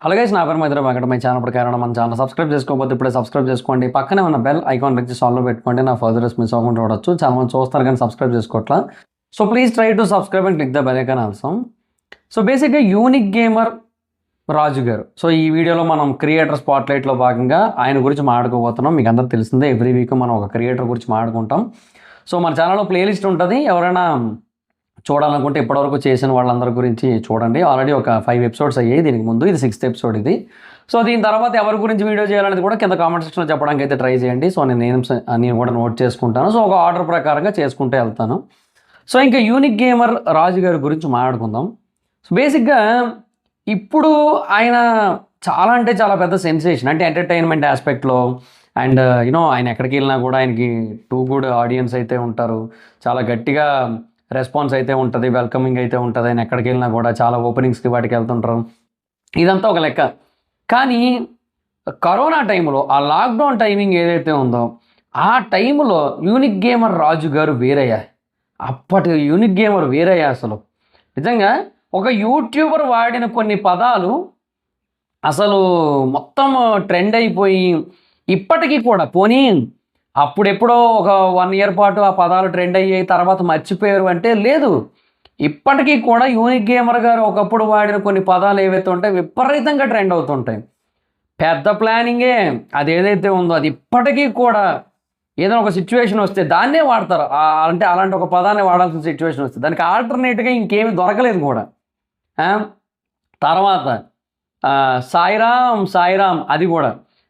అలాగే నా పేరు మైత్రి వెంకట మై ఛానల్ ప్రకారం మన ఛానల్ సబ్స్క్రైబ్ చేసుకోకపోతే ఇప్పుడే సబ్స్క్రైబ్ చేసుకోండి. పక్కనే ఉన్న బెల్ ఐకాన్ క్లిక్ చేసి ఆల్లో పెట్టుకోండి. నా ఫర్దర్స్ మిస్ అవ్వకుండా చూడొచ్చు. చాలా మంది చూస్తారు కానీ సబ్స్క్రైబ్ చేసుకోవట్లా. So please try to subscribe and click the bell icon also. So బేసిక్గా unique gamer Raju garu. So ఈ వీడియోలో మనం క్రియేటర్ స్పాట్లైట్లో భాగంగా ఆయన గురించి మాట్లాడుకోబోతున్నాం. మీకు అందరూ తెలిసిందే, ఎవ్రీ వీక్ మనం ఒక క్రియేటర్ గురించి మాట్లాడుకుంటాం. సో మన ఛానల్లో ప్లేలిస్ట్ ఉంటుంది. ఎవరైనా చూడాలనుకుంటే ఇప్పటివరకు చేసిన వాళ్ళందరి గురించి చూడండి. ఆల్రెడీ ఒక 5 ఎపిసోడ్స్ అయ్యాయి దీనికి ముందు. ఇది 6th ఎపిసోడ్ ఇది. సో దీని తర్వాత ఎవరి గురించి వీడియో చేయాలనేది కూడా కింద కామెంట్ సెక్షన్లో చెప్పడానికి అయితే ట్రై చేయండి. సో నేను నేమ్స్ అన్నీ కూడా నోట్ చేసుకుంటాను. సో ఒక ఆర్డర్ ప్రకారంగా చేసుకుంటూ వెళ్తాను. సో ఇంకా యూనిక్ గేమర్ రాజు గారి గురించి మాట్లాడుకుందాం. సో బేసిక్గా ఇప్పుడు ఆయన చాలా అంటే చాలా పెద్ద సెన్సేషన్, అంటే ఎంటర్టైన్మెంట్ ఆస్పెక్ట్లో. అండ్ ఆయన ఎక్కడికి వెళ్ళినా కూడా ఆయనకి టూ గుడ్ ఆడియన్స్ అయితే ఉంటారు. చాలా గట్టిగా రెస్పాన్స్ అయితే ఉంటుంది, వెల్కమింగ్ అయితే ఉంటుంది. ఆయన ఎక్కడికి వెళ్ళినా కూడా చాలా ఓపెనింగ్స్కి వాటికి వెళ్తుంటారు. ఇదంతా ఒక లెక్క. కానీ కరోనా టైంలో ఆ లాక్డౌన్ టైమింగ్ ఏదైతే ఉందో ఆ టైంలో యూనిక్ గేమర్ రాజు గారు వేరయ్యా. అప్పటి యూనిక్ గేమర్ వేరయ్యా. అసలు నిజంగా ఒక యూట్యూబర్ వాడిన కొన్ని పదాలు అసలు మొత్తం ట్రెండ్ అయిపోయి ఇప్పటికీ కూడా పోనీ అప్పుడెప్పుడో ఒక 1 year పాటు ఆ పదాలు ట్రెండ్ అయ్యాయి, తర్వాత మర్చిపోయారు అంటే లేదు. ఇప్పటికీ కూడా యూనిక్ గేమర్ గారు ఒకప్పుడు వాడిన కొన్ని పదాలు ఏవైతే ఉంటాయి విపరీతంగా ట్రెండ్ అవుతుంటాయి. పెద్ద ప్లానింగే అది ఏదైతే ఉందో అది ఇప్పటికీ కూడా ఏదైనా ఒక సిచ్యువేషన్ వస్తే దాన్నే వాడతారు. అంటే అలాంటి ఒక పదాన్ని వాడాల్సిన సిచ్యువేషన్ వస్తే దానికి ఆల్టర్నేట్గా ఇంకేమీ దొరకలేదు కూడా. తర్వాత సాయిరామ్ సాయిరామ్ అది కూడా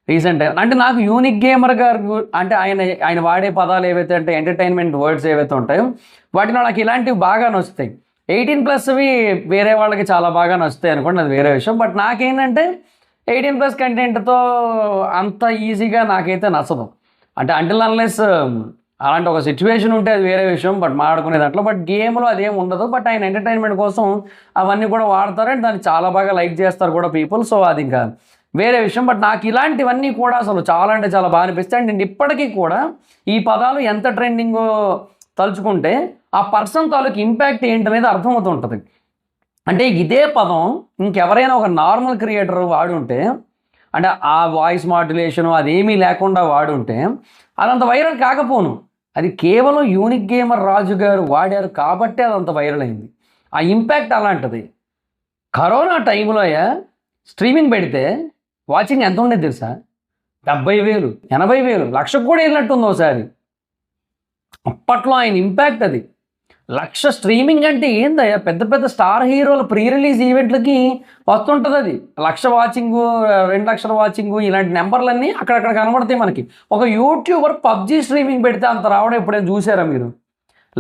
రీసెంట్. అంటే నాకు యూనిక్ గేమర్ గారు అంటే ఆయన వాడే పదాలు ఏవైతే అంటే ఎంటర్టైన్మెంట్ వర్డ్స్ ఏవైతే ఉంటాయో వాటిలో నాకు ఇలాంటివి బాగా నచ్చుతాయి. 18+వి వేరే వాళ్ళకి చాలా బాగా నచ్చుతాయి అనుకోండి, అది వేరే విషయం. బట్ నాకేంటంటే 18+ కంటెంట్తో అంత ఈజీగా నాకైతే నచ్చదు. అంటే అంటిల్ అన్లెస్ అలాంటి ఒక సిచ్యువేషన్ ఉంటే అది వేరే విషయం, బట్ మాట్లాడుకునే దాంట్లో. బట్ గేమ్లో అదేం ఉండదు. బట్ ఆయన ఎంటర్టైన్మెంట్ కోసం అవన్నీ కూడా వాడతారు అండ్ దాన్ని చాలా బాగా లైక్ చేస్తారు కూడా పీపుల్. సో అది ఇంకా వేరే విషయం. బట్ నాకు ఇలాంటివన్నీ కూడా అసలు చాలా అంటే చాలా బాగా అనిపిస్తాయి. అండ్ ఇప్పటికీ కూడా ఈ పదాలు ఎంత ట్రెండింగ్ తలుచుకుంటే ఆ పర్సన్ తాలూకు ఇంపాక్ట్ ఏంటనేది అర్థమవుతుంటుంది. అంటే ఇదే పదం ఇంకెవరైనా ఒక నార్మల్ క్రియేటర్ వాడుంటే, అంటే ఆ వాయిస్ మాడ్యులేషను అదేమీ లేకుండా వాడుంటే అదంత వైరల్ కాకపోను. అది కేవలం యూనిక్ గేమర్ రాజు గారు వాడారు కాబట్టి అదంత వైరల్ అయింది. ఆ ఇంపాక్ట్ అలాంటిది. కరోనా టైంలో స్ట్రీమింగ్ పెడితే వాచింగ్ ఎంత ఉండేది తెలుసా? 70,000, 80,000, 1,00,000 కూడా వెళ్ళినట్టుంది ఒకసారి. అప్పట్లో ఆయన ఇంపాక్ట్ అది 1,00,000 స్ట్రీమింగ్ అంటే ఏందయ్యా? పెద్ద పెద్ద స్టార్ హీరోల ప్రీ రిలీజ్ ఈవెంట్లకి వస్తుంటుంది అది. 1,00,000 వాచింగు, 2,00,000 వాచింగు, ఇలాంటి నెంబర్లన్నీ అక్కడక్కడ కనబడతాయి మనకి. ఒక యూట్యూబర్ పబ్జీ స్ట్రీమింగ్ పెడితే అంత రావడం ఎప్పుడైనా చూసారా మీరు?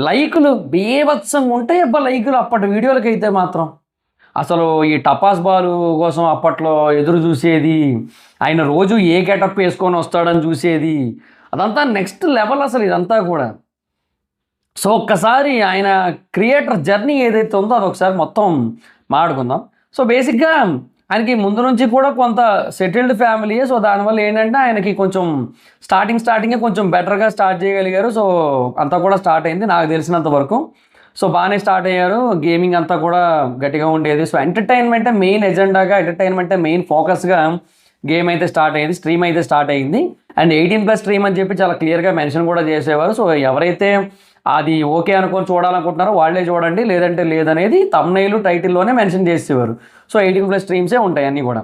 లైకులు బీభత్సంగా ఉంటాయి అబ్బా లైకులు అప్పటి వీడియోలకి అయితే మాత్రం. అసలు ఈ టపాస్ బాలు కోసం అప్పట్లో ఎదురు చూసేది, ఆయన రోజు ఏ గెటప్ వేసుకొని వస్తాడని చూసేది, అదంతా నెక్స్ట్ లెవెల్ అసలు ఇదంతా కూడా. సో ఒక్కసారి ఆయన క్రియేటర్ జర్నీ ఏదైతే ఉందో అది ఒకసారి మొత్తం మాట్లాడుకుందాం. సో బేసిక్గా ఆయనకి ముందు నుంచి కూడా కొంత సెటిల్డ్ ఫ్యామిలీయే. సో దానివల్ల ఏంటంటే ఆయనకి కొంచెం స్టార్టింగే కొంచెం బెటర్గా స్టార్ట్ చేయగలిగారు. సో అంతా కూడా స్టార్ట్ అయింది నాకు తెలిసినంత వరకు. సో బాగానే స్టార్ట్ అయ్యారు. గేమింగ్ అంతా కూడా గట్టిగా ఉండేది. సో ఎంటర్టైన్మెంటే మెయిన్ ఎజెండాగా, ఎంటర్టైన్మెంటే మెయిన్ ఫోకస్గా గేమ్ అయితే స్టార్ట్ అయ్యింది, స్ట్రీమ్ అయితే స్టార్ట్ అయ్యింది. అండ్ 18+ స్ట్రీమ్ అని చెప్పి చాలా క్లియర్గా మెన్షన్ కూడా చేసేవారు. సో ఎవరైతే అది ఓకే అనుకొని చూడాలనుకుంటున్నారో వాళ్ళే చూడండి, లేదంటే లేదనేది తమ్నైల్ టైటిల్లోనే మెన్షన్ చేసేవారు. సో 18+ స్ట్రీమ్సే ఉంటాయి అన్నీ కూడా.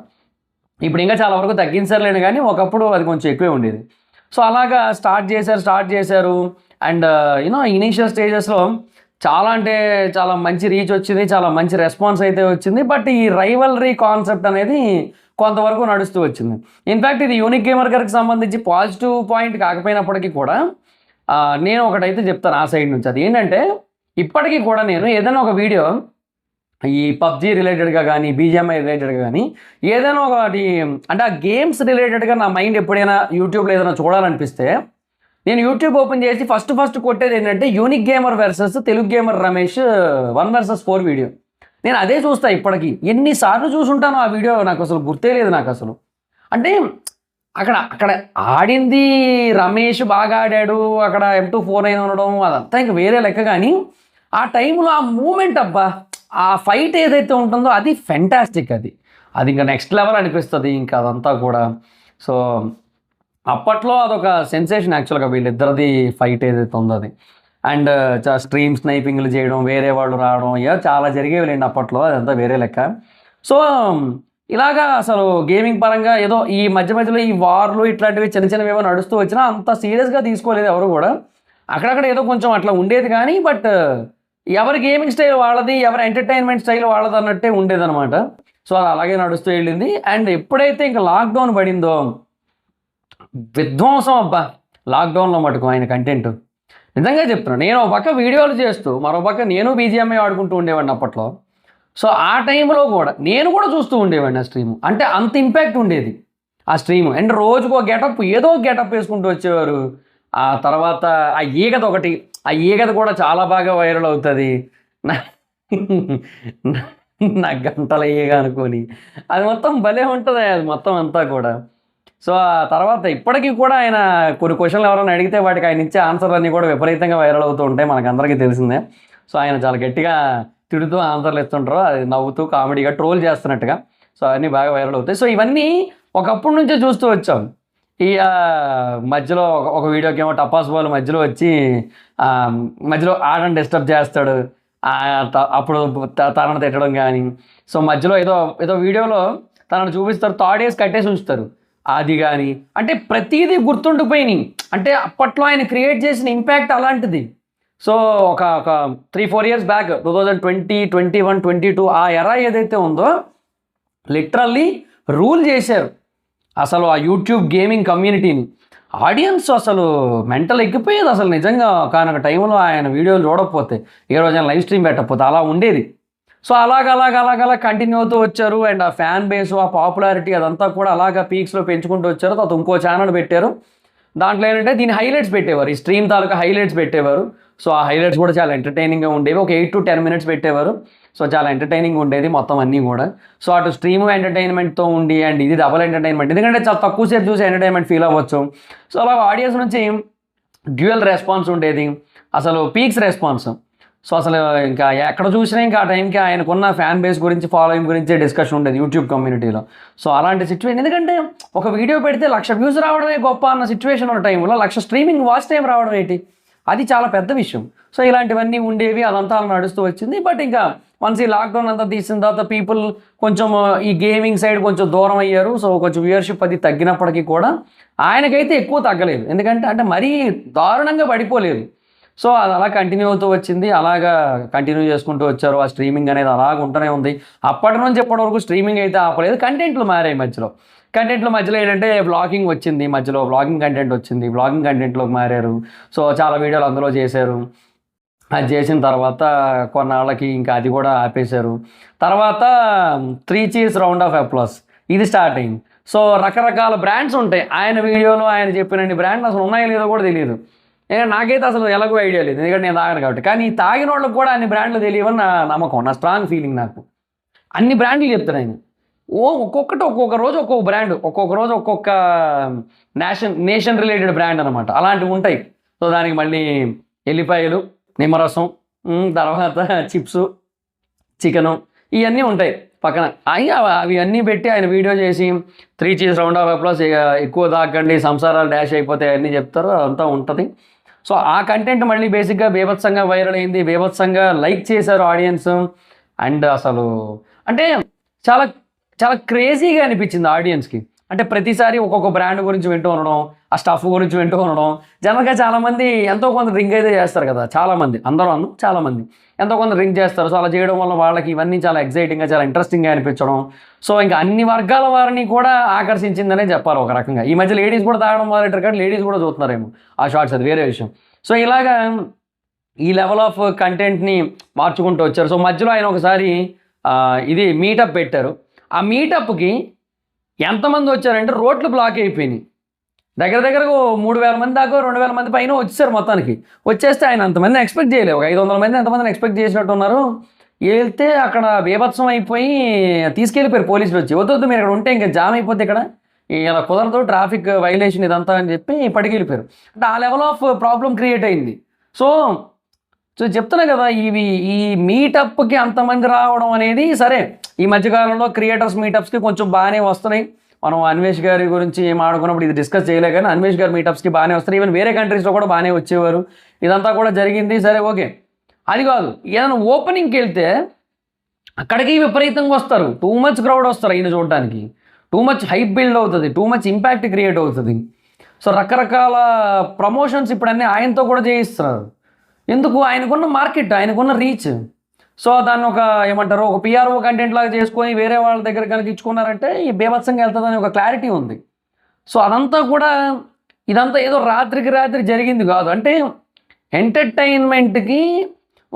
ఇప్పుడు ఇంకా చాలా వరకు తగ్గించలేను, కానీ ఒకప్పుడు అది కొంచెం ఎక్కువే ఉండేది. సో అలాగా స్టార్ట్ చేశారు. అండ్ ఇనీషియల్ స్టేజెస్లో చాలా అంటే చాలా మంచి రీచ్ వచ్చింది, చాలా మంచి రెస్పాన్స్ అయితే వచ్చింది. బట్ ఈ రైవల్రీ కాన్సెప్ట్ అనేది కొంతవరకు నడుస్తూ వచ్చింది. ఇన్ఫ్యాక్ట్ ఇది యూనిక్ గేమర్ గారికి సంబంధించి పాజిటివ్ పాయింట్ కాకపోయినప్పటికీ కూడా నేను ఒకటైతే చెప్తాను ఆ సైడ్ నుంచి. అది ఏంటంటే ఇప్పటికీ కూడా నేను ఏదైనా ఒక వీడియో ఈ పబ్జీ రిలేటెడ్గా కానీ, బీజిఎంఐ రిలేటెడ్గా కానీ ఏదైనా ఒకటి అంటే ఆ గేమ్స్ రిలేటెడ్గా నా మైండ్ ఎప్పుడైనా యూట్యూబ్లో ఏదైనా చూడాలనిపిస్తే నేను యూట్యూబ్ ఓపెన్ చేసి ఫస్ట్ కొట్టేది ఏంటంటే unique gamer versus Telugu gamer Ramesh 1 vs 4 video. నేను అదే చూస్తాను ఇప్పటికీ. ఎన్నిసార్లు చూసుంటాను ఆ వీడియో నాకు అసలు గుర్తే లేదు నాకు అసలు. అంటే అక్కడ ఆడింది రమేష్ బాగా ఆడాడు, అక్కడ M249 ఉండడం అదంతా ఇంకా వేరే లెక్క. కానీ ఆ టైంలో ఆ మూమెంట్ అబ్బా, ఆ ఫైట్ ఏదైతే ఉంటుందో అది ఫెంటాస్టిక్. అది అది ఇంకా నెక్స్ట్ లెవెల్ అనిపిస్తుంది ఇంకా అదంతా కూడా. సో అప్పట్లో అదొక సెన్సేషన్ యాక్చువల్గా వీళ్ళిద్దరిది ఫైట్ ఏదైతే ఉందో అది. అండ్ స్ట్రీమ్ స్నైపింగ్లు చేయడం, వేరే వాళ్ళు రావడం, చాలా జరిగేవిలేండి అప్పట్లో, అదంతా వేరే లెక్క. సో ఇలాగా అసలు గేమింగ్ పరంగా ఏదో ఈ మధ్య మధ్యలో ఈ వార్లు ఇట్లాంటివి చిన్న చిన్నవి ఏమో నడుస్తూ వచ్చినా అంత సీరియస్గా తీసుకోలేదు ఎవరు కూడా. అక్కడక్కడ ఏదో కొంచెం అట్లా ఉండేది కానీ, బట్ ఎవరి గేమింగ్ స్టైల్ వాళ్ళది, ఎవరి ఎంటర్టైన్మెంట్ స్టైల్ వాళ్ళది అన్నట్టే ఉండేదన్నమాట. సో అది అలాగే నడుస్తూ వెళ్ళింది. అండ్ ఎప్పుడైతే ఇంకా లాక్డౌన్ పడిందో విధ్వంసం అబ్బా లాక్డౌన్లో మటుకు ఆయన కంటెంట్. నిజంగా చెప్తున్నాను, నేను ఒక పక్క వీడియోలు చేస్తూ మరో పక్క నేను బీజిఎంఐ ఆడుకుంటూ ఉండేవాడిని అప్పట్లో. సో ఆ టైంలో కూడా నేను కూడా చూస్తూ ఉండేవాడిని ఆ స్ట్రీమ్. అంటే అంత ఇంపాక్ట్ ఉండేది ఆ స్ట్రీమ్. అండ్ రోజుకో గెటప్, ఏదో గెటప్ వేసుకుంటూ వచ్చేవారు. ఆ తర్వాత ఆ ఈగది ఒకటి, ఆ ఈగది కూడా చాలా బాగా వైరల్ అవుతుంది. నా గంటల ఈగ అనుకొని అది మొత్తం భలే ఉంటుంది అది మొత్తం అంతా కూడా. సో ఆ తర్వాత ఇప్పటికీ కూడా ఆయన కొన్ని క్వశ్చన్లు ఎవరైనా అడిగితే వాటికి ఆయన ఇచ్చే ఆన్సర్లు అన్నీ కూడా విపరీతంగా వైరల్ అవుతూ ఉంటాయి, మనకందరికీ తెలిసిందే. సో ఆయన చాలా గట్టిగా తిడుతూ ఆన్సర్లు ఇస్తుంటారు, అది నవ్వుతూ కామెడీగా ట్రోల్ చేస్తున్నట్టుగా. సో అవన్నీ బాగా వైరల్ అవుతాయి. సో ఇవన్నీ ఒకప్పటి నుంచే చూస్తూ వచ్చాం. ఈ మధ్యలో ఒక వీడియోకి ఏమో టపాస్ బాల్ మధ్యలో వచ్చి మధ్యలో ఆడని డిస్టర్బ్ చేస్తాడు, అప్పుడు తనను తిట్టడం కానీ. సో మధ్యలో ఏదో ఏదో వీడియోలో తనను చూపిస్తారు, తాడేసి కట్టేసి ఉంచుతారు, అది కానీ. అంటే ప్రతిదీ గుర్తుండిపోయినాయి. అంటే అప్పట్లో ఆయన క్రియేట్ చేసిన ఇంపాక్ట్ అలాంటిది. సో ఒక 3-4 years బ్యాక్ 2020, 2021, 2022 ఆ ఎరా ఏదైతే ఉందో లిటరల్లీ రూల్ చేశారు అసలు ఆ యూట్యూబ్ గేమింగ్ కమ్యూనిటీని. ఆడియన్స్ అసలు మెంటల్ ఎక్కిపోయేది అసలు నిజంగా. ఒక టైంలో ఆయన వీడియోలు చూడకపోతే, ఏ రోజైనా లైవ్ స్ట్రీమ్ పెట్టకపోతే అలా ఉండేది. సో అలాగ కంటిన్యూ అవుతూ వచ్చారు. అండ్ ఆ ఫ్యాన్ బేస్, ఆ పాపులారిటీ అదంతా కూడా అలాగా పీక్స్లో పెంచుకుంటూ వచ్చారు. తర్వాత ఇంకో ఛానల్ పెట్టారు, దాంట్లో ఏంటంటే దీని హైలైట్స్ పెట్టేవారు, ఈ స్ట్రీమ్ తాలూకా హైలైట్స్ పెట్టేవారు. సో ఆ హైలైట్స్ కూడా చాలా ఎంటర్టైనింగ్గా ఉండేవి. ఒక 8 to 10 minutes పెట్టేవారు. సో చాలా ఎంటర్టైనింగ్ ఉండేది మొత్తం అన్నీ కూడా. సో అటు స్ట్రీమ్ ఎంటర్టైన్మెంట్తో ఉండి, అండ్ ఇది డబల్ ఎంటర్టైన్మెంట్, ఎందుకంటే చాలా తక్కువ సేపు చూసి ఎంటర్టైన్మెంట్ ఫీల్ అవ్వచ్చు. సో అలా ఆడియన్స్ నుంచి డ్యూయల్ రెస్పాన్స్ ఉండేది, అసలు పీక్స్ రెస్పాన్స్. సో అసలు ఇంకా ఎక్కడ చూసినా ఇంకా ఆ టైంకి ఆయనకున్న ఫ్యాన్ బేస్ గురించి, ఫాలోయింగ్ గురించే డిస్కషన్ ఉండేది యూట్యూబ్ కమ్యూనిటీలో. సో అలాంటి సిచ్యువేషన్, ఎందుకంటే ఒక వీడియో పెడితే 1,00,000 views రావడమే గొప్ప అన్న సిచ్యువేషన్ ఉన్న టైంలో 1,00,000 స్ట్రీమింగ్ వాచ్ టైం రావడం ఏంటి, అది చాలా పెద్ద విషయం. సో ఇలాంటివన్నీ ఉండేవి, అదంతా నడుస్తూ వచ్చింది. బట్ ఇంకా వన్స్ ఈ లాక్డౌన్ అంతా తీసిన తర్వాత పీపుల్ కొంచెం ఈ గేమింగ్ సైడ్ కొంచెం దూరం అయ్యారు. సో కొంచెం వ్యూయర్షిప్ అది తగ్గినప్పటికీ కూడా ఆయనకైతే ఎక్కువ తగ్గలేదు, ఎందుకంటే అంటే మరీ దారుణంగా పడిపోలేదు. సో అది అలా కంటిన్యూ అవుతూ వచ్చింది, అలాగా కంటిన్యూ చేసుకుంటూ వచ్చారు. ఆ స్ట్రీమింగ్ అనేది అలాగ ఉంటూనే ఉంది. అప్పటి నుంచి ఎప్పటి వరకు స్ట్రీమింగ్ అయితే ఆపలేదు. కంటెంట్లు మారాయి మధ్యలో. కంటెంట్లో మధ్యలో ఏంటంటే బ్లాగింగ్ వచ్చింది, మధ్యలో బ్లాగింగ్ కంటెంట్ వచ్చింది, బ్లాగింగ్ కంటెంట్లోకి మారారు. సో చాలా వీడియోలు అందులో చేశారు. అది చేసిన తర్వాత కొన్నాళ్ళకి ఇంకా అది కూడా ఆపేశారు. తర్వాత 3 cheers రౌండ్ ఆఫ్ అప్లాస్ ఇది స్టార్ట్ అయింది. సో రకరకాల బ్రాండ్స్ ఉంటాయి ఆయన వీడియోలో, ఆయన చెప్పినన్ని బ్రాండ్లు అసలు ఉన్నాయో లేదో కూడా తెలియదు. నాకైతే అసలు ఎలాగో ఐడియా లేదు, ఎందుకంటే నేను తాగను కాబట్టి. కానీ ఈ తాగిన వాళ్ళకి కూడా అన్ని బ్రాండ్లు తెలియవని నా నమ్మకం, నా స్ట్రాంగ్ ఫీలింగ్. నాకు అన్ని బ్రాండ్లు చెప్తాను ఆయన. ఒక్కొక్కటి ఒక్కొక్క రోజు ఒక్కొక్క బ్రాండ్, ఒక్కొక్క రోజు ఒక్కొక్క నేషన్ రిలేటెడ్ బ్రాండ్ అనమాట, అలాంటివి ఉంటాయి. సో దానికి మళ్ళీ ఎల్లిపాయలు, నిమ్మరసం, తర్వాత చిప్స్, చికెను, ఇవన్నీ ఉంటాయి పక్కన. అవి అన్నీ పెట్టి ఆయన వీడియో చేసి 3 cheers రౌండ్ ఆఫ్ అప్లాస్, ఎక్కువ తాగండి సంసారాలు డాష్ అయిపోతాయి అన్నీ చెప్తారు, అదంతా ఉంటుంది. సో ఆ కంటెంట్ మళ్ళీ బేసిక్గా బీభత్సంగా వైరల్ అయింది, బీభత్సంగా లైక్ చేశారు ఆడియన్స్. అండ్ అసలు అంటే చాలా చాలా క్రేజీగా అనిపించింది ఆడియన్స్కి. అంటే ప్రతిసారి ఒక్కొక్క బ్రాండ్ గురించి వింటూ ఉండడం, ఆ స్టఫ్ గురించి వింటూ ఉండడం. జనరల్గా చాలామంది ఎంతో కొంత డ్రింక్ అయితే చేస్తారు కదా, చాలామంది, అందరూ చాలామంది ఎంతో కొంత డ్రింక్ చేస్తారు. సో అలా చేయడం వల్ల వాళ్ళకి ఇవన్నీ చాలా ఎక్సైటింగ్గా, చాలా ఇంట్రెస్టింగ్గా అనిపించడం. సో ఇంకా అన్ని వర్గాల వారిని కూడా ఆకర్షించిందనే చెప్పాలి ఒక రకంగా. ఈ మధ్య లేడీస్ కూడా తాగడం మొదలెట్టారు కాబట్టి లేడీస్ కూడా చూస్తున్నారేమో ఆ షార్ట్స్, అది వేరే విషయం. సో ఇలాగా ఈ లెవెల్ ఆఫ్ కంటెంట్ని మార్చుకుంటూ వచ్చారు. సో మధ్యలో ఆయన ఒకసారి ఇది మీటప్ పెట్టారు. ఆ మీటప్కి ఎంతమంది వచ్చారంటే రోడ్లు బ్లాక్ అయిపోయినాయి. దగ్గర 3,000 మంది దాకా, 2,000 మంది పైన వచ్చేసారు మొత్తానికి. వచ్చేస్తే ఆయన అంతమంది ఎక్స్పెక్ట్ చేయలేదు. ఒక 500 మంది ఎంతమందిని ఎక్స్పెక్ట్ చేసినట్టు ఉన్నారు. వెళ్తే అక్కడ బీభత్సం అయిపోయి తీసుకెళ్ళిపోయారు పోలీసులు వచ్చి. వద్దు మీరు ఇక్కడ ఉంటే ఇంకా జామ్ అయిపోతే ఇక్కడ ఇలా కుదరదు, ట్రాఫిక్ వైలేషన్ ఇదంతా అని చెప్పి పట్టుకెళ్ళిపోయారు. అంటే ఆ లెవెల్ ఆఫ్ ప్రాబ్లం క్రియేట్ అయింది. సో సో చెప్తున్నా కదా, ఈ మీటప్కి అంతమంది రావడం అనేది సరే, ఈ మధ్యకాలంలో క్రియేటర్స్ మీటప్స్కి కొంచెం బాగానే వస్తున్నాయి. మనం అన్వేష్ గారి గురించి ఆడుకున్నప్పుడు ఇది డిస్కస్ చేయలే, కానీ అన్వేష్ గారి మీటప్స్కి బాగానే వస్తున్నాయి. ఈవెన్ వేరే కంట్రీస్లో కూడా బాగానే వచ్చేవారు. ఇదంతా కూడా జరిగింది, సరే ఓకే. అది కాదు, ఏదైనా ఓపెనింగ్కి వెళ్తే అక్కడికి విపరీతంగా వస్తారు, టూ మచ్ క్రౌడ్ వస్తారు ఈయన చూడడానికి, టూ మచ్ హైప్ బిల్డ్ అవుతుంది, టూ మచ్ ఇంపాక్ట్ క్రియేట్ అవుతుంది. సో రకరకాల ప్రమోషన్స్ ఇప్పుడు అన్నీ ఆయనతో కూడా చేయిస్తున్నారు. ఎందుకు? ఆయనకున్న మార్కెట్, ఆయనకున్న రీచ్. సో దాన్ని ఒక ఏమంటారు, ఒక పిఆర్ఓ కంటెంట్ లాగా చేసుకొని వేరే వాళ్ళ దగ్గర కనుక ఇచ్చుకున్నారంటే ఈ బేభత్సంగా వెళ్తుందని ఒక క్లారిటీ ఉంది. సో అదంతా కూడా, ఇదంతా ఏదో రాత్రికి రాత్రి జరిగింది కాదు. అంటే ఎంటర్టైన్మెంట్కి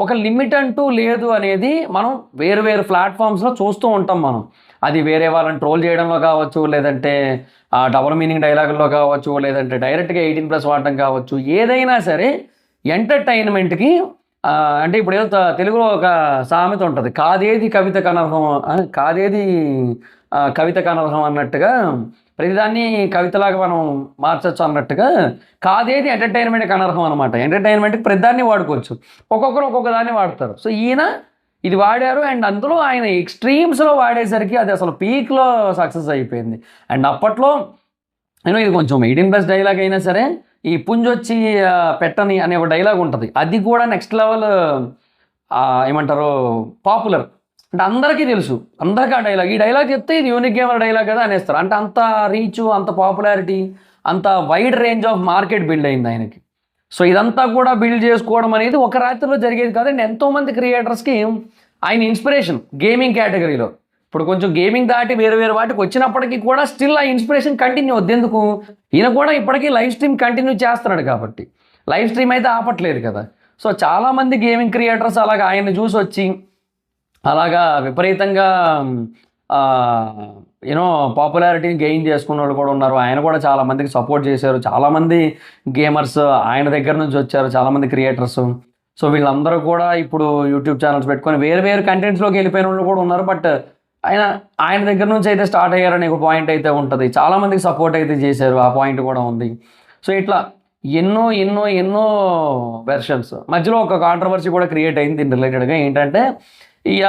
ఒక లిమిట్ అంటూ లేదు అనేది మనం వేరు వేరు ప్లాట్ఫామ్స్లో చూస్తూ ఉంటాం మనం. అది వేరే వాళ్ళని ట్రోల్ చేయడంలో కావచ్చు, లేదంటే డబుల్ మీనింగ్ డైలాగుల్లో కావచ్చు, లేదంటే డైరెక్ట్గా 18+ వాడటం కావచ్చు. ఏదైనా సరే ఎంటర్టైన్మెంట్కి అంటే ఇప్పుడు ఏదో తెలుగులో ఒక సామెత ఉంటుంది, కాదేది కవిత కనర్హం, కాదేది కవిత కనర్హం అన్నట్టుగా, ప్రతిదాన్ని కవితలాగా మనం మార్చచ్చు అన్నట్టుగా, కాదేది ఎంటర్టైన్మెంట్కి అనర్హం అనమాట. ఎంటర్టైన్మెంట్కి ప్రతిదాన్ని వాడుకోవచ్చు, ఒక్కొక్కరు ఒక్కొక్క దాన్ని వాడతారు. సో ఈయన ఇది వాడారు, అండ్ అందులో ఆయన ఎక్స్ట్రీమ్స్లో వాడేసరికి అది అసలు పీక్లో సక్సెస్ అయిపోయింది. అండ్ అప్పట్లో ఇది కొంచెం 18+ డైలాగ్ అయినా సరే, ఈ పుంజొచ్చి పెట్టని అనే ఒక డైలాగ్ ఉంటుంది, అది కూడా నెక్స్ట్ లెవెల్ ఏమంటారు పాపులర్. అంటే అందరికీ తెలుసు, అందరికీ ఆ డైలాగ్, ఈ డైలాగ్ చెప్తే ఇది యూనిక్ గేమర్ డైలాగ్ కదా అనేస్తారు. అంటే అంత రీచ్, అంత పాపులారిటీ, అంత wide range of market build అయింది ఆయనకి. సో ఇదంతా కూడా బిల్డ్ చేసుకోవడం అనేది ఒక రాత్రిలో జరిగేది కాదండి. ఎంతోమంది క్రియేటర్స్కి ఆయన ఇన్స్పిరేషన్ గేమింగ్ కేటగిరీలో. ఇప్పుడు కొంచెం గేమింగ్ దాటి వేరే వేరే వాటికి వచ్చినప్పటికీ కూడా స్టిల్ ఆ ఇన్స్పిరేషన్ కంటిన్యూ అవుద్ది. ఎందుకు? ఈయన కూడా ఇప్పటికీ లైవ్ స్ట్రీమ్ కంటిన్యూ చేస్తున్నాడు కాబట్టి, లైవ్ స్ట్రీమ్ అయితే ఆపట్లేదు కదా. సో చాలామంది గేమింగ్ క్రియేటర్స్ అలాగా ఆయన్ని చూసి వచ్చి అలాగా విపరీతంగా పాపులారిటీని గెయిన్ చేసుకున్న వాళ్ళు కూడా ఉన్నారు. ఆయన కూడా చాలామందికి సపోర్ట్ చేశారు. చాలామంది గేమర్స్ ఆయన దగ్గర నుంచి వచ్చారు, చాలామంది క్రియేటర్స్. సో వీళ్ళందరూ కూడా ఇప్పుడు యూట్యూబ్ ఛానల్స్ పెట్టుకొని వేరు వేరు కంటెంట్స్లోకి వెళ్ళిపోయిన వాళ్ళు కూడా ఉన్నారు. బట్ ఆయన దగ్గర నుంచి అయితే స్టార్ట్ అయ్యారనే ఒక పాయింట్ అయితే ఉంటుంది. చాలామందికి సపోర్ట్ అయితే చేశారు, ఆ పాయింట్ కూడా ఉంది. సో ఇట్లా ఎన్నో ఎన్నో ఎన్నో వెర్షన్స్. మధ్యలో ఒక కాంట్రవర్సీ కూడా క్రియేట్ అయింది దీని రిలేటెడ్గా. ఏంటంటే ఇక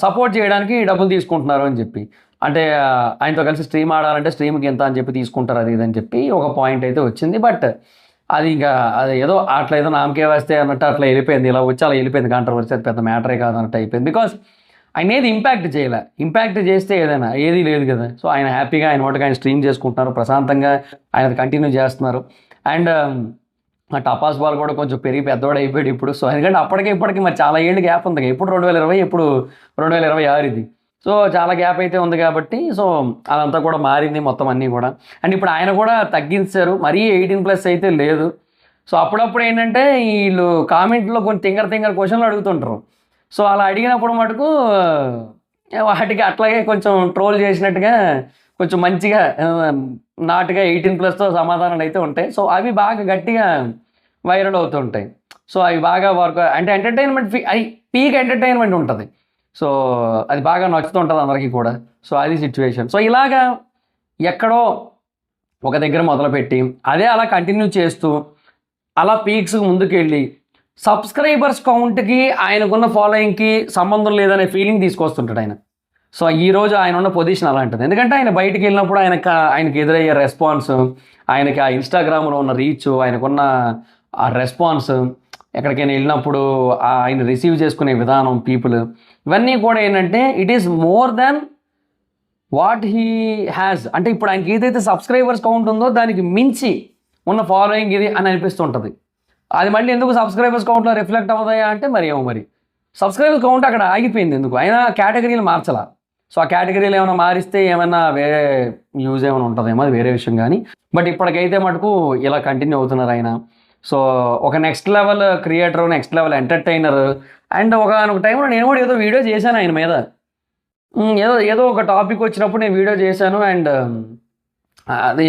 సపోర్ట్ చేయడానికి డబ్బులు తీసుకుంటున్నారు అని చెప్పి, అంటే ఆయనతో కలిసి స్ట్రీమ్ ఆడాలంటే స్ట్రీమ్కి ఎంత అని చెప్పి తీసుకుంటారు, అది ఇదని చెప్పి ఒక పాయింట్ అయితే వచ్చింది. బట్ అది ఇంకా అది ఏదో అట్లా ఏదో నామకే వస్తే అన్నట్టు అట్లా వెళ్ళిపోయింది, ఇలా వచ్చి అలా వెళ్ళిపోయింది కాంట్రవర్సీ. అది పెద్ద మ్యాటరే కాదన్నట్టు అయిపోయింది. బికాస్ ఆయన ఏది ఇంపాక్ట్ చేయలే, ఇంపాక్ట్ చేస్తే ఏదైనా ఏది లేదు కదా. సో ఆయన హ్యాపీగా ఆయన వాటికి ఆయన స్ట్రీమ్ చేసుకుంటున్నారు, ప్రశాంతంగా ఆయన కంటిన్యూ చేస్తున్నారు. అండ్ ఆ టపాస్ బాల్ కూడా కొంచెం పెరిగి పెద్దవాడు అయిపోయాడు ఇప్పుడు. సో ఎందుకంటే ఇప్పటికి మరి చాలా ఏళ్ళు గ్యాప్ ఉంది. ఎప్పుడు 2020, ఎప్పుడు 2026 ఇది. సో చాలా గ్యాప్ అయితే ఉంది కాబట్టి సో అదంతా కూడా మారింది మొత్తం అన్నీ కూడా. అండ్ ఇప్పుడు ఆయన కూడా తగ్గించారు, మరీ 18+ అయితే లేదు. సో అప్పుడప్పుడు ఏంటంటే వీళ్ళు కామెంట్లో కొన్ని తింగర క్వశ్చన్లు అడుగుతుంటారు. సో అలా అడిగినప్పుడు మటుకు వాటికి అట్లాగే కొంచెం ట్రోల్ చేసినట్టుగా కొంచెం మంచిగా నాటుగా 18+తో సమాధానాలు అయితే ఉంటాయి. సో అవి బాగా గట్టిగా వైరల్ అవుతూ ఉంటాయి. సో అవి బాగా వర్క్, అంటే ఎంటర్టైన్మెంట్ అది పీక్ ఎంటర్టైన్మెంట్ ఉంటుంది. సో అది బాగా నచ్చుతూ ఉంటుంది అందరికీ కూడా. సో అది సిచ్యువేషన్. సో ఇలాగా ఎక్కడో ఒక దగ్గర మొదలుపెట్టి అదే అలా కంటిన్యూ చేస్తూ అలా పీక్స్ ముందుకెళ్ళి సబ్స్క్రైబర్స్ కౌంట్కి ఆయనకున్న ఫాలోయింగ్కి సంబంధం లేదనే ఫీలింగ్ తీసుకొస్తుంటాడు ఆయన. సో ఈరోజు ఆయన ఉన్న పొజిషన్ అలాంటిది. ఎందుకంటే ఆయన బయటికి వెళ్ళినప్పుడు ఆయనకి ఎదురయ్యే రెస్పాన్స్, ఆయనకి ఆ ఇన్స్టాగ్రామ్లో ఉన్న రీచ్, ఆయనకున్న ఆ రెస్పాన్స్, ఎక్కడికైనా వెళ్ళినప్పుడు ఆయన రిసీవ్ చేసుకునే విధానం, పీపుల్, ఇవన్నీ కూడా ఏంటంటే it is more than what he has. అంటే ఇప్పుడు ఆయనకి ఏదైతే సబ్స్క్రైబర్స్ కౌంట్ ఉందో దానికి మించి ఉన్న ఫాలోయింగ్ ఇది అని అనిపిస్తుంటుంది. అది మళ్ళీ ఎందుకు సబ్స్క్రైబర్స్ కౌంట్లో రిఫ్లెక్ట్ అవుతాయా అంటే మరి సబ్స్క్రైబర్స్ కౌంట్ అక్కడ ఆగిపోయింది. ఎందుకు? అయినా కేటగిరీలు మార్చాల. సో ఆ కేటగిరీలు ఏమైనా మారిస్తే ఏమైనా వేరే యూజ్ ఏమైనా ఉంటుందేమో, అది వేరే విషయం. కానీ బట్ ఇప్పటికైతే మటుకు ఇలా కంటిన్యూ అవుతున్నారు ఆయన. సో ఒక next level creator, next level entertainer. And ఒక టైంలో నేను కూడా ఏదో వీడియో చేశాను ఆయన మీద, ఏదో ఒక టాపిక్ వచ్చినప్పుడు నేను వీడియో చేశాను. అండ్ అది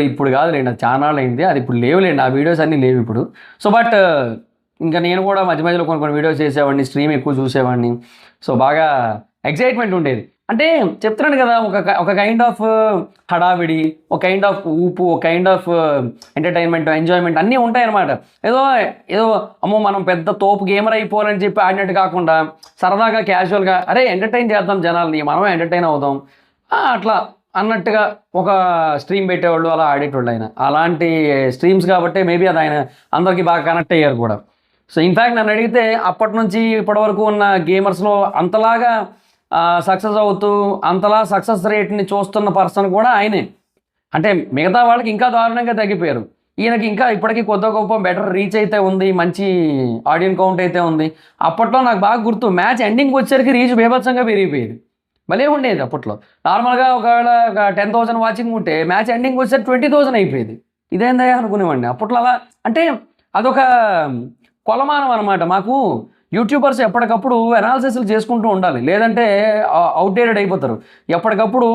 ఇప్పుడు కాదులేండి, అది చాలా అయింది, అది ఇప్పుడు లేవులేండి, ఆ వీడియోస్ అన్నీ లేవు ఇప్పుడు. సో బట్ ఇంకా నేను కూడా మధ్య మధ్యలో కొన్ని వీడియోస్ చేసేవాడిని, స్ట్రీమ్ ఎక్కువ చూసేవాడిని. సో బాగా ఎక్సైట్మెంట్ ఉండేది. అంటే చెప్తున్నాను కదా, ఒక కైండ్ ఆఫ్ హడావిడి, ఒక కైండ్ ఆఫ్ ఊపు, ఒక కైండ్ ఆఫ్ ఎంటర్టైన్మెంట్, ఎంజాయ్మెంట్ అన్నీ ఉంటాయన్నమాట. ఏదో ఏదో అమ్మో మనం పెద్ద తోపు గేమర్ అయిపోవాలని చెప్పి ఆడినట్టు కాకుండా సరదాగా క్యాజువల్గా అరే ఎంటర్టైన్ చేద్దాం జనాల్ని, మనమే ఎంటర్టైన్ అవుదాం అట్లా అన్నట్టుగా ఒక స్ట్రీమ్ పెట్టేవాళ్ళు, అలా ఆడేటోళ్ళు ఆయన. అలాంటి స్ట్రీమ్స్ కాబట్టి మేబీ అది ఆయన అందరికీ బాగా కనెక్ట్ అయ్యారు కూడా. సో ఇన్ఫ్యాక్ట్ నన్ను అడిగితే అప్పటి నుంచి ఇప్పటి వరకు ఉన్న గేమర్స్లో అంతలాగా సక్సెస్ అవుతూ అంతలా సక్సెస్ రేట్ని చూస్తున్న పర్సన్ కూడా ఆయనే. అంటే మిగతా వాళ్ళకి ఇంకా దారుణంగా తగ్గిపోయారు, ఈయనకి ఇంకా ఇప్పటికీ కొద్ది గొప్ప బెటర్ రీచ్ అయితే ఉంది, మంచి ఆడియన్స్ కౌంట్ అయితే ఉంది. అప్పట్లో నాకు బాగా గుర్తు, మ్యాచ్ ఎండింగ్ వచ్చేసరికి రీచ్ బీభత్సంగా పెరిగిపోయేది, భలే ఉండేది అప్పట్లో. నార్మల్గా ఒకవేళ ఒక 10,000 వాచింగ్ ఉంటే మ్యాచ్ ఎండింగ్ వచ్చేసరికి 20,000 అయిపోయేది. ఇదేందా అనుకునేవాడిని అప్పట్లో. అలా అంటే అదొక కొలమానం అనమాట. మాకు యూట్యూబర్స్ ఎప్పటికప్పుడు అనాలిసిస్లు చేసుకుంటూ ఉండాలి, లేదంటే అవుట్డేటెడ్ అయిపోతారు. ఎప్పటికప్పుడు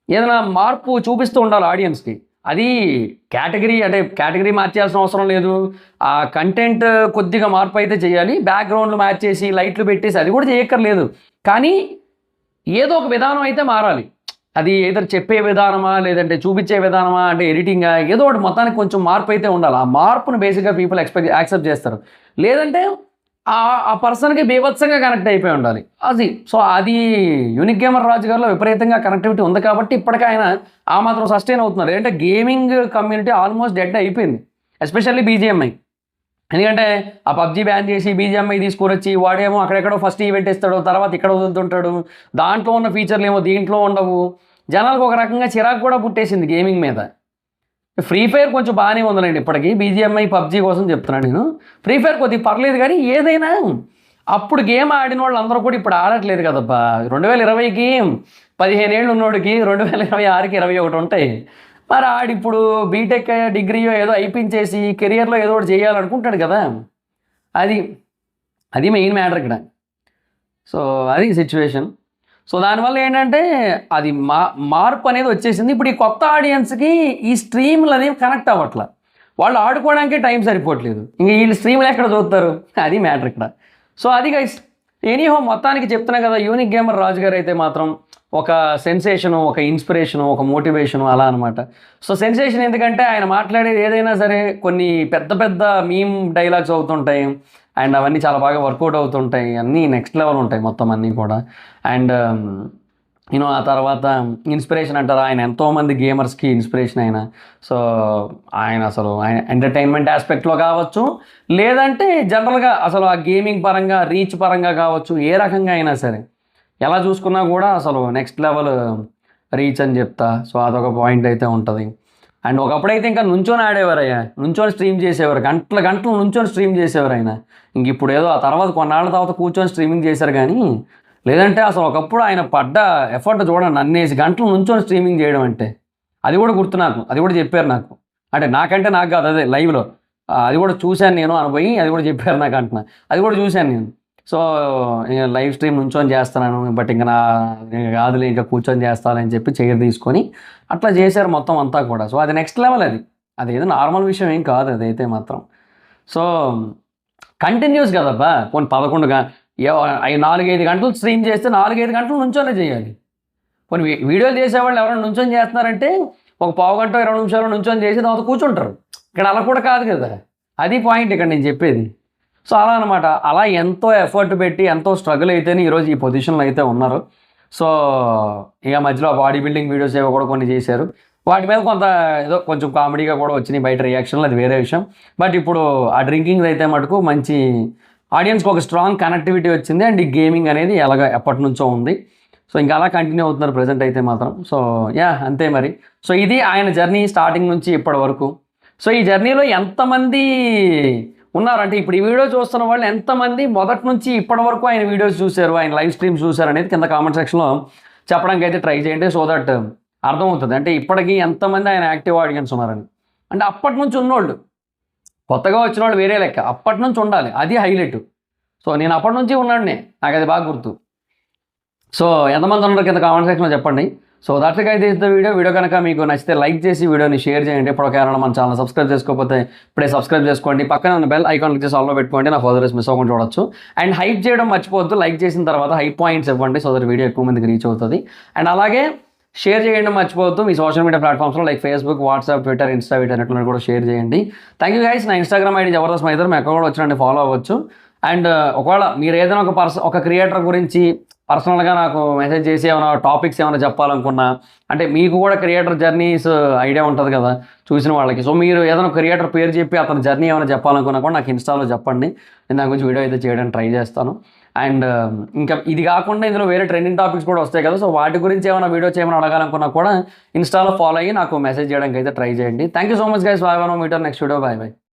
ఏదైనా మార్పు చూపిస్తూ ఉండాలి ఆడియన్స్కి. అది కేటగిరీ అంటే కేటగిరీ మార్చేయాల్సిన అవసరం లేదు, ఆ కంటెంట్ కొద్దిగా మార్పు అయితే చేయాలి, బ్యాక్గ్రౌండ్లు మార్చేసి లైట్లు పెట్టేసి అది కూడా చేయక్కర్లేదు. కానీ ఏదో ఒక విధానం అయితే మారాలి. అది ఏదో చెప్పే విధానమా, లేదంటే చూపించే విధానమా, అంటే ఎడిటింగా, ఏదో ఒకటి మొత్తానికి కొంచెం మార్పు అయితే ఉండాలి. ఆ మార్పును బేసిక్గా పీపుల్ యాక్సెప్ట్ చేస్తారు. లేదంటే ఆ పర్సన్కి బీభత్సంగా కనెక్ట్ అయిపోయి ఉండాలి అది. సో అది యూనిక్ గేమర్ రాజు గారిలో విపరీతంగా కనెక్టివిటీ ఉంది కాబట్టి ఇప్పటికీ ఆయన ఆ మాత్రం సస్టైన్ అవుతున్నారు. ఏంటంటే గేమింగ్ కమ్యూనిటీ ఆల్మోస్ట్ డెడ్ అయిపోయింది, ఎస్పెషల్లీ బీజిఎంఐ. ఎందుకంటే ఆ పబ్జీ బ్యాన్ చేసి బీజిఎంఐ తీసుకొని వచ్చి వాడేమో అక్కడెక్కడో ఫస్ట్ ఈవెంట్ ఇస్తాడు, తర్వాత ఇక్కడ వదులుతుంటాడు, దాంట్లో ఉన్న ఫీచర్లు ఏమో దీంట్లో ఉండవు. జనాలకు ఒక రకంగా చిరాకు కూడా పుట్టేసింది గేమింగ్ మీద. ఫ్రీ ఫైర్ కొంచెం బాగానే ఉందండి ఇప్పటికీ, బీజిఎంఐ పబ్జీ కోసం చెప్తున్నాను నేను. ఫ్రీ ఫైర్ కొద్దిగా పర్లేదు, కానీ ఏదైనా అప్పుడు గేమ్ ఆడిన వాళ్ళు అందరూ కూడా ఇప్పుడు ఆడట్లేదు కదబ్బా. 2020కి 15 ఏళ్ళు ఉన్నోడికి 2026కి 21 ఉంటాయి. మరి ఆడిప్పుడు బీటెక్ డిగ్రీయో ఏదో అయిపించేసి కెరియర్లో ఏదో ఒకటి చేయాలనుకుంటాడు కదా, అది అది మెయిన్ మ్యాటర్ ఇక్కడ. సో అది సిచ్యువేషన్. సో దానివల్ల ఏంటంటే అది మార్పు అనేది వచ్చేసింది. ఇప్పుడు ఈ కొత్త ఆడియన్స్కి ఈ స్ట్రీమ్లు అనేవి కనెక్ట్ అవ్వట్ల, వాళ్ళు ఆడుకోవడానికే టైం సరిపోవట్లేదు, ఇంక వీళ్ళు స్ట్రీమ్లు ఎక్కడ చూస్తారు, అది మ్యాటర్ ఇక్కడ. సో అది గైస్, ఎనీహో మొత్తానికి చెప్తున్నా కదా, యూనిక్ గేమర్ రాజు గారు అయితే మాత్రం ఒక సెన్సేషను, ఒక ఇన్స్పిరేషను, ఒక మోటివేషను అలా అనమాట. సో సెన్సేషన్ ఎందుకంటే ఆయన మాట్లాడేది ఏదైనా సరే కొన్ని పెద్ద పెద్ద మీమ్ డైలాగ్స్ అవుతుంటాయి, అండ్ అవన్నీ చాలా బాగా వర్కౌట్ అవుతుంటాయి, అన్నీ నెక్స్ట్ లెవెల్ ఉంటాయి మొత్తం అన్నీ కూడా. అండ్ యూనో ఆ తర్వాత ఇన్స్పిరేషన్ అంటారు, ఆయన ఎంతోమంది గేమర్స్కి ఇన్స్పిరేషన్ ఆయన. సో ఆయన అసలు ఆయన ఎంటర్టైన్మెంట్ ఆస్పెక్ట్లో కావచ్చు, లేదంటే జనరల్గా అసలు ఆ గేమింగ్ పరంగా, రీచ్ పరంగా కావచ్చు, ఏ రకంగా అయినా సరే ఎలా చూసుకున్నా కూడా అసలు నెక్స్ట్ లెవెల్ రీచ్ అని చెప్తా. సో అదొక పాయింట్ అయితే ఉంటుంది. అండ్ ఒకప్పుడైతే ఇంకా నుంచొని ఆడేవారు, అయ్యా నుంచొని స్ట్రీమ్ చేసేవారు, గంటలు గంటలు నుంచొని స్ట్రీమ్ చేసేవారు ఆయన. ఇంక ఇప్పుడు ఏదో ఆ తర్వాత కొన్నాళ్ళ తర్వాత కూర్చొని స్ట్రీమింగ్ చేశారు, కానీ లేదంటే అసలు ఒకప్పుడు ఆయన పడ్డ ఎఫర్ట్ చూడండి, అన్నేసి గంటలు నుంచొని స్ట్రీమింగ్ చేయడం అంటే. అది కూడా గుర్తు నాకు, అది కూడా చెప్పారు నాకు, అంటే నాకంటే నాకు కాదు, అదే లైవ్లో అది కూడా చూశాను నేను అనుభవి, అది కూడా చెప్పారు నాకు అంటున్నా, అది కూడా చూశాను నేను. సో లైవ్ స్ట్రీమ్ నుంచొని చేస్తున్నాను, బట్ ఇంకా కాదులే ఇంకా కూర్చొని చేస్తానని చెప్పి చైర్ తీసుకొని అట్లా చేశారు మొత్తం అంతా కూడా. సో అది నెక్స్ట్ లెవెల్, అది ఏదో నార్మల్ విషయం ఏం కాదు అదైతే మాత్రం. సో కంటిన్యూస్ కదబ్బా, కొన్ని 4-5 గంటలు స్ట్రీమ్ చేస్తే 4-5 గంటలు నుంచొనే చేయాలి. కొన్ని వీడియోలు చేసేవాళ్ళు ఎవరైనా నుంచొని చేస్తున్నారంటే ఒక పావు గంట 20 నిమిషాలు నుంచొని చేసి తర్వాత కూర్చుంటారు. ఇక్కడ అలా కూడా కాదు కదా, అది పాయింట్ ఇక్కడ నేను చెప్పేది. సో అలా అనమాట, అలా ఎంతో ఎఫర్ట్ పెట్టి ఎంతో స్ట్రగుల్ అయితేనే ఈరోజు ఈ పొజిషన్లో అయితే ఉన్నారు. సో ఇక మధ్యలో బాడీ బిల్డింగ్ వీడియోస్ ఏవో కూడా కొన్ని చేశారు, వాటి మీద కొంత ఏదో కొంచెం కామెడీగా కూడా వచ్చినాయి బయట రియాక్షన్లు, అది వేరే విషయం. బట్ ఇప్పుడు ఆ డ్రింకింగ్ అయితే మటుకు మంచి ఆడియన్స్కి ఒక స్ట్రాంగ్ కనెక్టివిటీ వచ్చింది, అండ్ ఈ గేమింగ్ అనేది ఎలాగ ఎప్పటి నుంచో ఉంది. సో ఇంకా అలా కంటిన్యూ అవుతున్నారు ప్రజెంట్ అయితే మాత్రం. సో అంతే మరి. సో ఇది ఆయన జర్నీ స్టార్టింగ్ నుంచి ఇప్పటి వరకు. సో ఈ జర్నీలో ఎంతమంది ఉన్నారంటే ఇప్పుడు ఈ వీడియో చూస్తున్న వాళ్ళు ఎంతమంది మొదటి నుంచి ఇప్పటి వరకు ఆయన వీడియోస్ చూశారు, ఆయన లైవ్ స్ట్రీమ్స్ చూశారు అనేది కింద కామెంట్ సెక్షన్లో చెప్పడానికి అయితే ట్రై చేయండి. సో దట్ అర్థమవుతుంది అంటే ఇప్పటికీ ఎంతమంది ఆయన యాక్టివ్ ఆడియన్స్ ఉన్నారని. అంటే అప్పటి నుంచి ఉన్నోళ్ళు, కొత్తగా వచ్చిన వాళ్ళు వేరే లెక్క, అప్పటి నుంచి ఉండాలి, అది హైలైట్. సో నేను అప్పటి నుంచి ఉన్నాడునే, నాకు అది బాగా గుర్తు. సో ఎంతమంది ఉన్నారు కింద కామెంట్ సెక్షన్లో చెప్పండి. So that's guys this the video కనుక మీకు నచ్చితే లైక్ చేసి వీడియోని షేర్ చేయండి. ఇప్పుడు ఎవరైనా మన ఛానల్ సబ్స్క్రైబ్ చేసుకోకపోతే ఇప్పుడే సబ్స్క్రైబ్ చేసుకోండి. పక్కన ఉన్న బెల్ ఐకాన్ క్లిక్ చేసి ఆల్లో పెట్టుకోండి, నా ఫర్దర్స్ మిస్ అవ్వకుండా చూడొచ్చు. అండ్ హైప్ చేయడం మర్చిపోవద్దు, లైక్ చేసిన తర్వాత హైప్ పాయింట్స్ ఇవ్వండి, సో దట్ వీడియో ఎక్కువ మందికి రీచ్ అవుతుంది. అండ్ అలాగే షేర్ చేయడం మర్చిపోవద్దు, మీ సోషల్ మీడియా ప్లాట్ఫామ్స్లో like Facebook, WhatsApp, Twitter, Insta వీటన్నిటిలో కూడా షేర్ చేయండి. Thank you guys. నా ఇన్స్టాగ్రామ్ ఐడి జబర్దస్త్ మైదర్, మీ అక్కడ కూడా వచ్చినండి ఫాలో అవ్వచ్చు. అండ్ ఒకవేళ మీరు ఏదైనా ఒక క్రియేటర్ గురించి పర్సనల్గా నాకు మెసేజ్ చేసి ఏమైనా టాపిక్స్ ఏమైనా చెప్పాలనుకున్నా, అంటే మీకు కూడా క్రియేటర్ జర్నీస్ ఐడియా ఉంటుంది కదా చూసిన వాళ్ళకి, సో మీరు ఏదైనా క్రియేటర్ పేరు చెప్పి అతని జర్నీ ఏమైనా చెప్పాలనుకున్నా కూడా నాకు ఇన్స్టాలో చెప్పండి, నేను దాని గురించి వీడియో అయితే చేయడానికి ట్రై చేస్తాను. అండ్ ఇంకా ఇది కాకుండా ఇందులో వేరే ట్రెండింగ్ టాపిక్స్ కూడా వస్తాయి కదా, సో వాటి గురించి ఏమైనా వీడియో చేయమని అడగాలనుకున్నా కూడా ఇన్స్టాలో ఫాలో అయ్యి నాకు మెసేజ్ చేయడానికి అయితే ట్రై చేయండి. Thank you so much guys. Bye. మీటర్ నెక్స్ట్ వీడియో. బాయ్.